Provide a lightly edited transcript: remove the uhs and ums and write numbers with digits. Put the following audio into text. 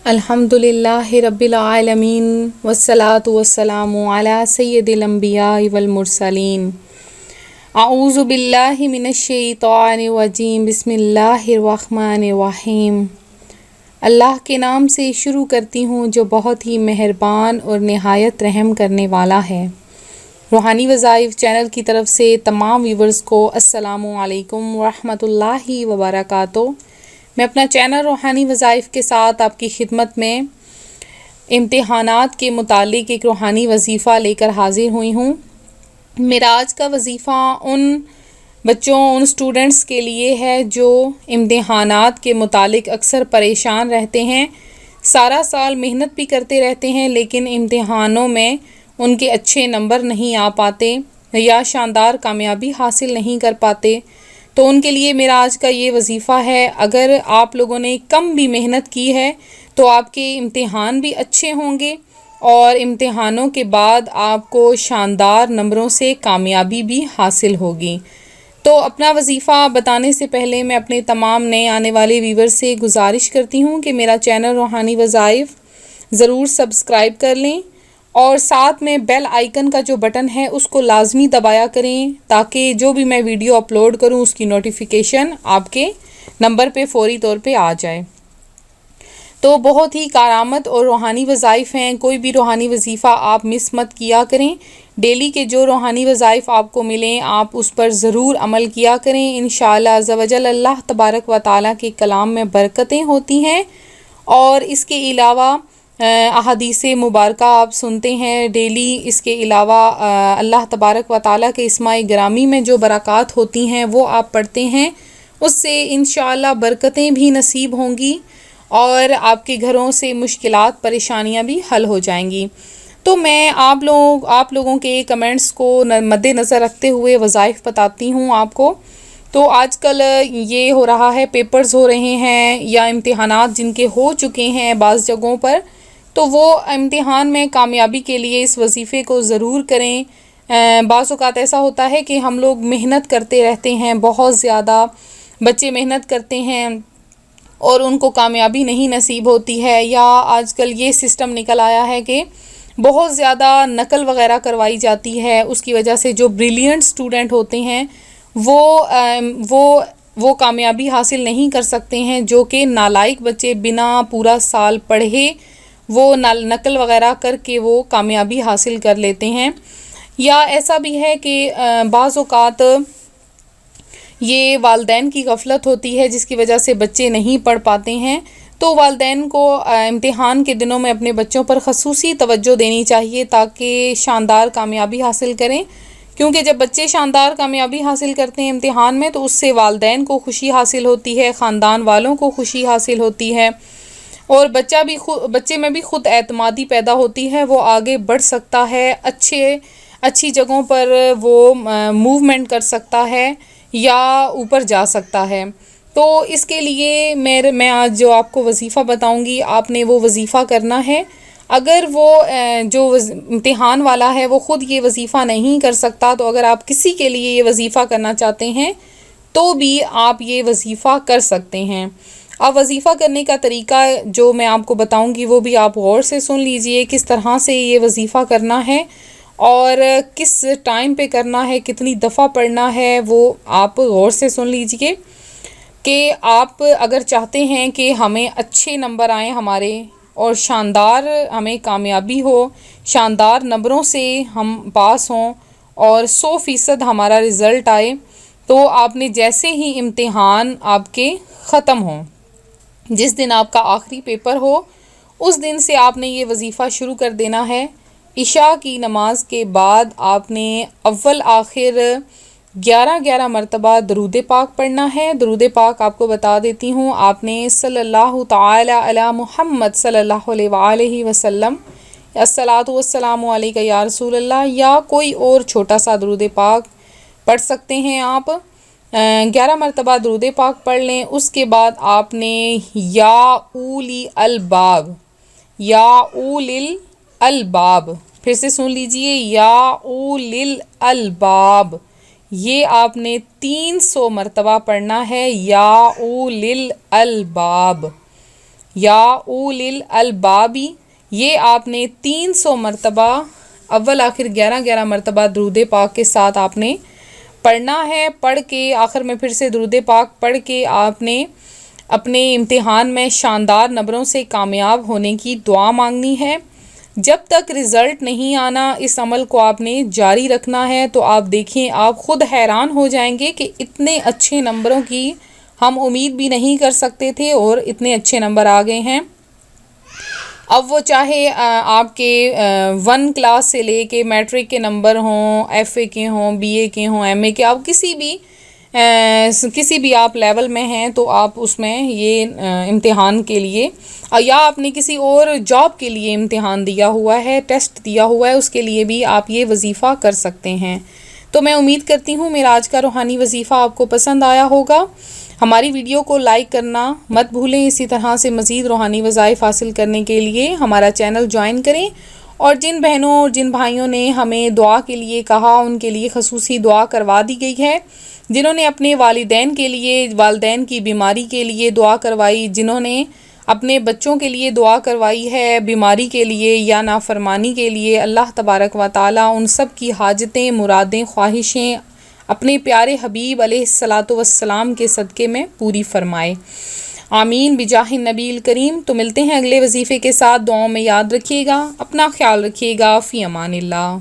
الحمد للہ رب العالمین والصلاة والسلام علی سید الانبیاء والمرسلین۔ اعوذ باللہ من الشیطان الرجیم، بسم اللہ الرحمن الرحیم۔ اللہ کے نام سے شروع کرتی ہوں جو بہت ہی مہربان اور نہایت رحم کرنے والا ہے۔ روحانی وظائف چینل کی طرف سے تمام ویورز کو السلام علیکم ورحمۃ اللہ وبرکاتہ۔ میں اپنا چینل روحانی وظائف کے ساتھ آپ کی خدمت میں امتحانات کے متعلق ایک روحانی وظیفہ لے کر حاضر ہوئی ہوں۔ میرا آج کا وظیفہ ان بچوں، ان اسٹوڈنٹس کے لیے ہے جو امتحانات کے متعلق اکثر پریشان رہتے ہیں، سارا سال محنت بھی کرتے رہتے ہیں لیکن امتحانوں میں ان کے اچھے نمبر نہیں آ پاتے یا شاندار کامیابی حاصل نہیں کر پاتے۔ تو ان کے لیے میرا آج کا یہ وظیفہ ہے، اگر آپ لوگوں نے کم بھی محنت کی ہے تو آپ کے امتحان بھی اچھے ہوں گے اور امتحانوں کے بعد آپ کو شاندار نمبروں سے کامیابی بھی حاصل ہوگی۔ تو اپنا وظیفہ بتانے سے پہلے میں اپنے تمام نئے آنے والے ویور سے گزارش کرتی ہوں کہ میرا چینل روحانی وظائف ضرور سبسکرائب کر لیں اور ساتھ میں بیل آئیکن کا جو بٹن ہے اس کو لازمی دبایا کریں تاکہ جو بھی میں ویڈیو اپلوڈ کروں اس کی نوٹیفیکیشن آپ کے نمبر پہ فوری طور پہ آ جائے۔ تو بہت ہی کارآمد اور روحانی وظائف ہیں، کوئی بھی روحانی وظیفہ آپ مس مت کیا کریں۔ ڈیلی کے جو روحانی وظائف آپ کو ملیں آپ اس پر ضرور عمل کیا کریں۔ انشاءاللہ عز و جل اللہ تبارک و تعالیٰ کے کلام میں برکتیں ہوتی ہیں اور اس کے علاوہ احادیث مبارکہ آپ سنتے ہیں ڈیلی۔ اس کے علاوہ اللہ تبارک و تعالیٰ کے اسماء گرامی میں جو برکات ہوتی ہیں وہ آپ پڑھتے ہیں، اس سے انشاءاللہ برکتیں بھی نصیب ہوں گی اور آپ کے گھروں سے مشکلات پریشانیاں بھی حل ہو جائیں گی۔ تو میں آپ لوگوں کے کمنٹس کو مد نظر رکھتے ہوئے وظائف بتاتی ہوں آپ کو۔ تو آج کل یہ ہو رہا ہے، پیپرز ہو رہے ہیں یا امتحانات جن کے ہو چکے ہیں بعض جگہوں پر، تو وہ امتحان میں کامیابی کے لیے اس وظیفے کو ضرور کریں۔ بعض اوقات ایسا ہوتا ہے کہ ہم لوگ محنت کرتے رہتے ہیں، بہت زیادہ بچے محنت کرتے ہیں اور ان کو کامیابی نہیں نصیب ہوتی ہے، یا آج کل یہ سسٹم نکل آیا ہے کہ بہت زیادہ نقل وغیرہ کروائی جاتی ہے، اس کی وجہ سے جو بریلینٹ اسٹوڈنٹ ہوتے ہیں وہ کامیابی حاصل نہیں کر سکتے ہیں، جو کہ نالائق بچے بنا پورا سال پڑھے وہ نقل وغیرہ کر کے وہ کامیابی حاصل کر لیتے ہیں۔ یا ایسا بھی ہے کہ بعض اوقات یہ والدین کی غفلت ہوتی ہے جس کی وجہ سے بچے نہیں پڑھ پاتے ہیں، تو والدین کو امتحان کے دنوں میں اپنے بچوں پر خصوصی توجہ دینی چاہیے تاکہ شاندار کامیابی حاصل کریں، کیونکہ جب بچے شاندار کامیابی حاصل کرتے ہیں امتحان میں تو اس سے والدین کو خوشی حاصل ہوتی ہے، خاندان والوں کو خوشی حاصل ہوتی ہے اور بچے میں بھی خود اعتمادی پیدا ہوتی ہے، وہ آگے بڑھ سکتا ہے، اچھی جگہوں پر وہ موومنٹ کر سکتا ہے یا اوپر جا سکتا ہے۔ تو اس کے لیے میں آج جو آپ کو وظیفہ بتاؤں گی آپ نے وہ وظیفہ کرنا ہے۔ اگر وہ جو امتحان والا ہے وہ خود یہ وظیفہ نہیں کر سکتا تو اگر آپ کسی کے لیے یہ وظیفہ کرنا چاہتے ہیں تو بھی آپ یہ وظیفہ کر سکتے ہیں۔ اب وظیفہ کرنے کا طریقہ جو میں آپ کو بتاؤں گی وہ بھی آپ غور سے سن لیجئے، کس طرح سے یہ وظیفہ کرنا ہے اور کس ٹائم پہ کرنا ہے، کتنی دفعہ پڑھنا ہے، وہ آپ غور سے سن لیجئے کہ آپ اگر چاہتے ہیں کہ ہمیں اچھے نمبر آئیں ہمارے اور شاندار ہمیں کامیابی ہو، شاندار نمبروں سے ہم پاس ہوں اور 100% ہمارا رزلٹ آئے، تو آپ نے جیسے ہی امتحان آپ کے ختم ہوں، جس دن آپ کا آخری پیپر ہو اس دن سے آپ نے یہ وظیفہ شروع کر دینا ہے۔ عشاء کی نماز کے بعد آپ نے اول آخر 11 مرتبہ درود پاک پڑھنا ہے۔ درود پاک آپ کو بتا دیتی ہوں، آپ نے صلی اللہ تعالی علی محمد صلی اللہ علیہ وآلہ وسلم، الصلاۃ والسلام علیک یا رسول اللہ، یا کوئی اور چھوٹا سا درود پاک پڑھ سکتے ہیں آپ۔ 11 مرتبہ درود پاک پڑھ لیں۔ اس کے بعد آپ نے یا اولی الباب، یا اولی الباب، پھر سے سن لیجئے، یا اولی الباب، یہ آپ نے 300 مرتبہ پڑھنا ہے، یا اولی الباب، یا اولل البابی، یہ آپ نے 300 مرتبہ اول آخر 11 مرتبہ درود پاک کے ساتھ آپ نے پڑھنا ہے. پڑھ کے آخر میں پھر سے درود پاک پڑھ کے آپ نے اپنے امتحان میں شاندار نمبروں سے کامیاب ہونے کی دعا مانگنی ہے. جب تک رزلٹ نہیں آنا اس عمل کو آپ نے جاری رکھنا ہے. تو آپ دیکھیں، آپ خود حیران ہو جائیں گے کہ اتنے اچھے نمبروں کی ہم امید بھی نہیں کر سکتے تھے اور اتنے اچھے نمبر آ گئے ہیں. اب وہ چاہے آپ کے 1 کلاس سے لے کے میٹرک کے نمبر ہوں، ایف اے کے ہوں، بی اے کے ہوں، ایم اے کے، آپ کسی بھی آپ لیول میں ہیں تو آپ اس میں یہ امتحان کے لیے، یا آپ نے کسی اور جاب کے لیے امتحان دیا ہوا ہے، ٹیسٹ دیا ہوا ہے، اس کے لیے بھی آپ یہ وظیفہ کر سکتے ہیں. تو میں امید کرتی ہوں میرا آج کا روحانی وظیفہ آپ کو پسند آیا ہوگا. ہماری ویڈیو کو لائک کرنا مت بھولیں. اسی طرح سے مزید روحانی وظائف حاصل کرنے کے لیے ہمارا چینل جوائن کریں. اور جن بہنوں اور جن بھائیوں نے ہمیں دعا کے لیے کہا، ان کے لیے خصوصی دعا کروا دی گئی ہے. جنہوں نے اپنے والدین کے لیے، والدین کی بیماری کے لیے دعا کروائی، جنہوں نے اپنے بچوں کے لیے دعا کروائی ہے بیماری کے لیے یا نافرمانی کے لیے، اللہ تبارک و تعالیٰ ان سب کی حاجتیں، مرادیں، خواہشیں اپنے پیارے حبیب علیہ الصلاۃ والسلام کے صدقے میں پوری فرمائے. آمین بجاہ النبی الکریم. تو ملتے ہیں اگلے وظیفے کے ساتھ. دعاؤں میں یاد رکھیے گا، اپنا خیال رکھیے گا. فی امان اللہ.